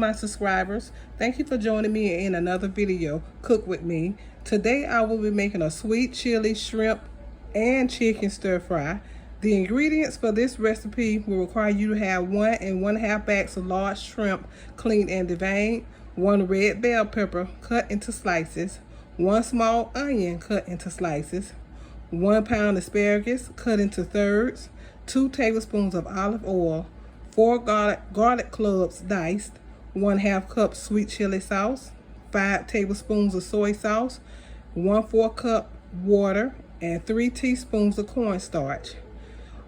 my subscribers. Thank you for joining me in another video, Cook With Me. Today I will be making a sweet chili shrimp and chicken stir fry. The ingredients for this recipe will require you to have 1 1/2 bags of large shrimp cleaned and deveined, 1 red bell pepper cut into slices, 1 small onion cut into slices, 1 pound asparagus cut into thirds, 2 tablespoons of olive oil, 4 garlic cloves diced, 1/2 cup sweet chili sauce, 5 tablespoons of soy sauce, 1/4 cup water, and 3 teaspoons of cornstarch.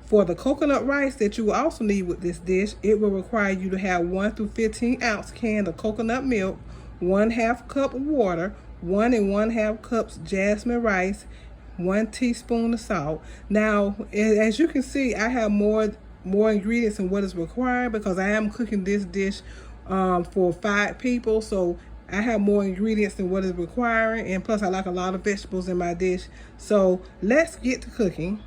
For the coconut rice that you will also need with this dish, it will require you to have 1 through 15 ounce can of coconut milk, 1/2 cup water, 1 1/2 cups jasmine rice, 1 teaspoon of salt. Now, as you can see, I have more ingredients than what is required because I am cooking this dish for 5 people. So I have more ingredients than what is required, and plus I like a lot of vegetables in my dish. So let's get to cooking.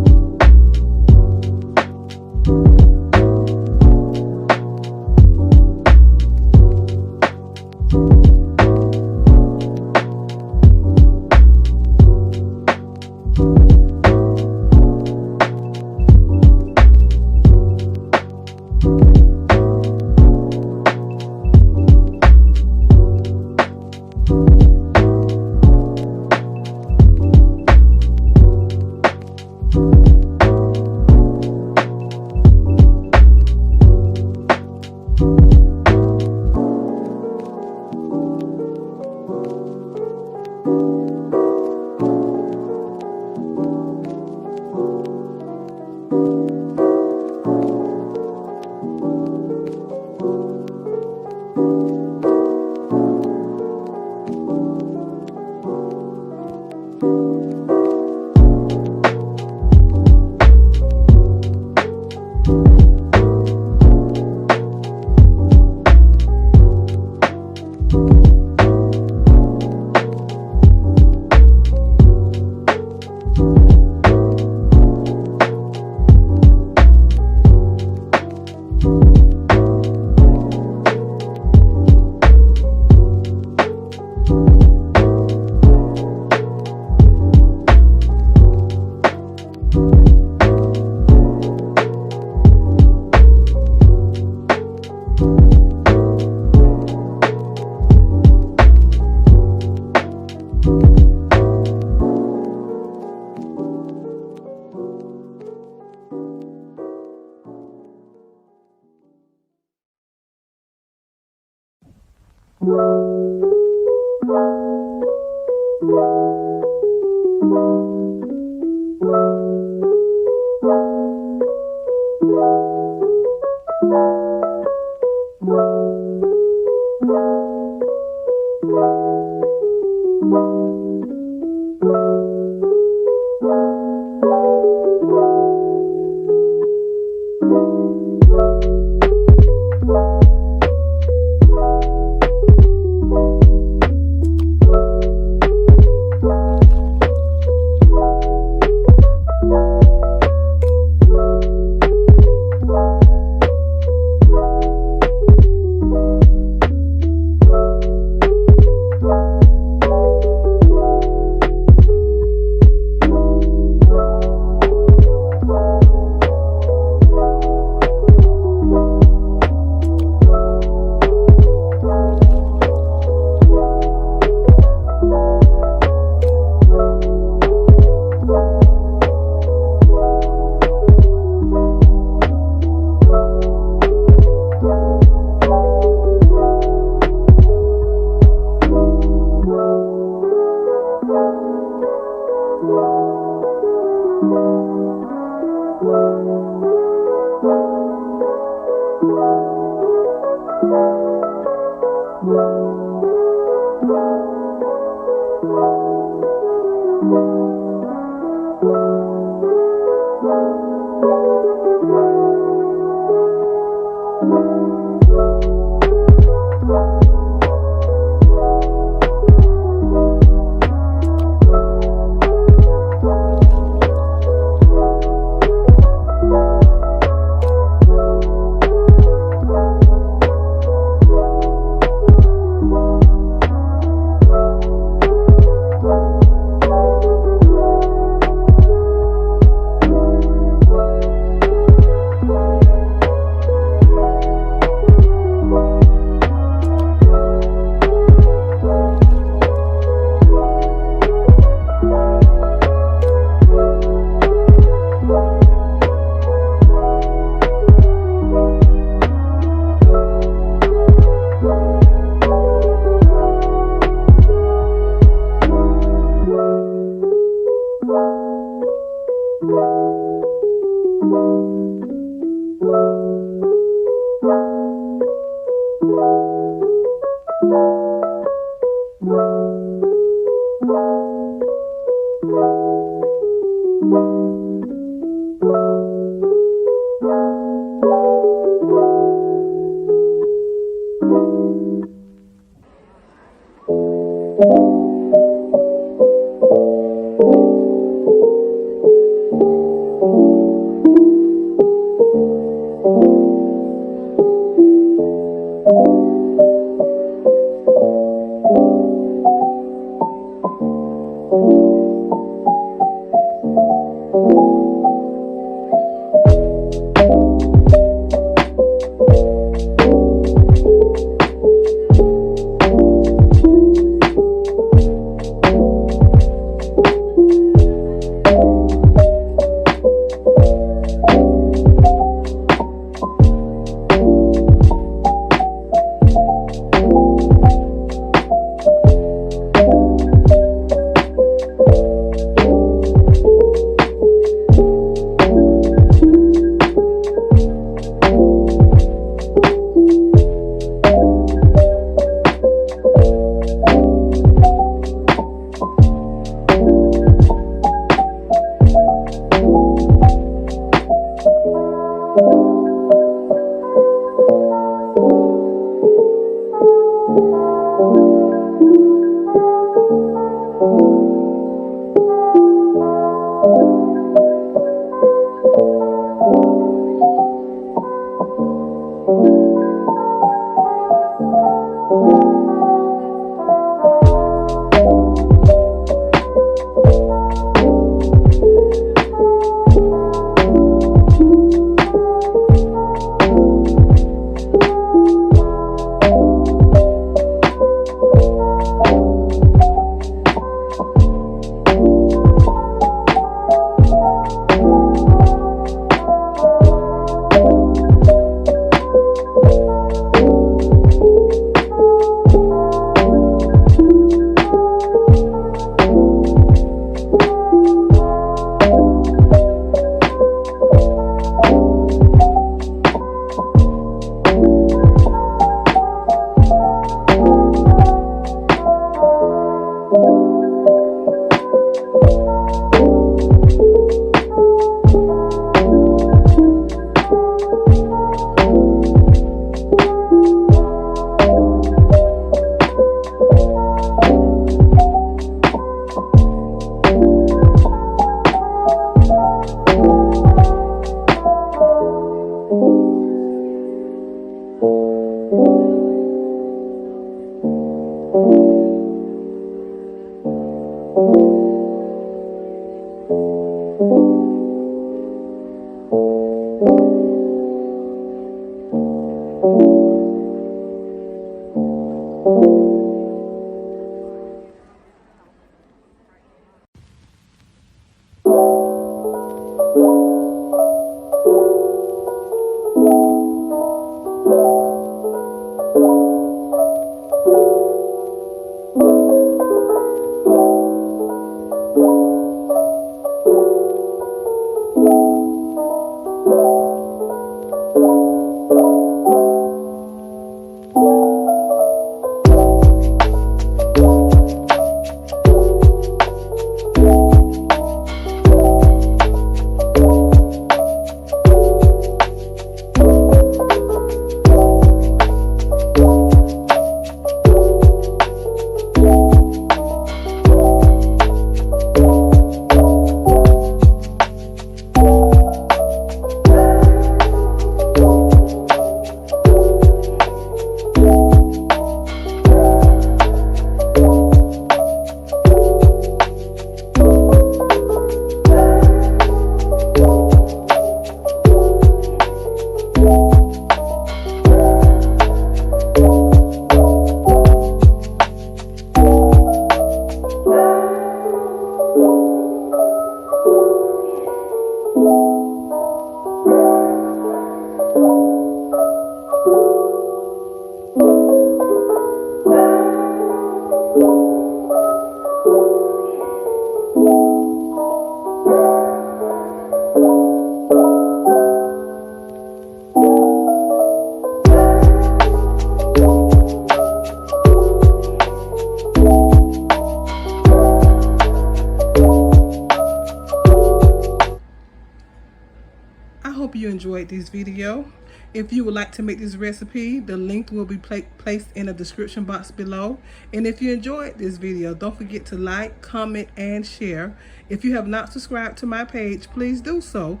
I hope you enjoyed this video. If you would like to make this recipe, the link will be placed in the description box below. And if you enjoyed this video, don't forget to like, comment, and share. If you have not subscribed to my page, please do so.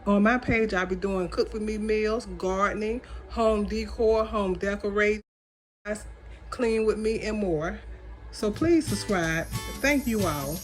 On my page, I'll be doing cook with me meals, gardening, home decor, home decorating, clean with me, and more. So please subscribe. Thank you all.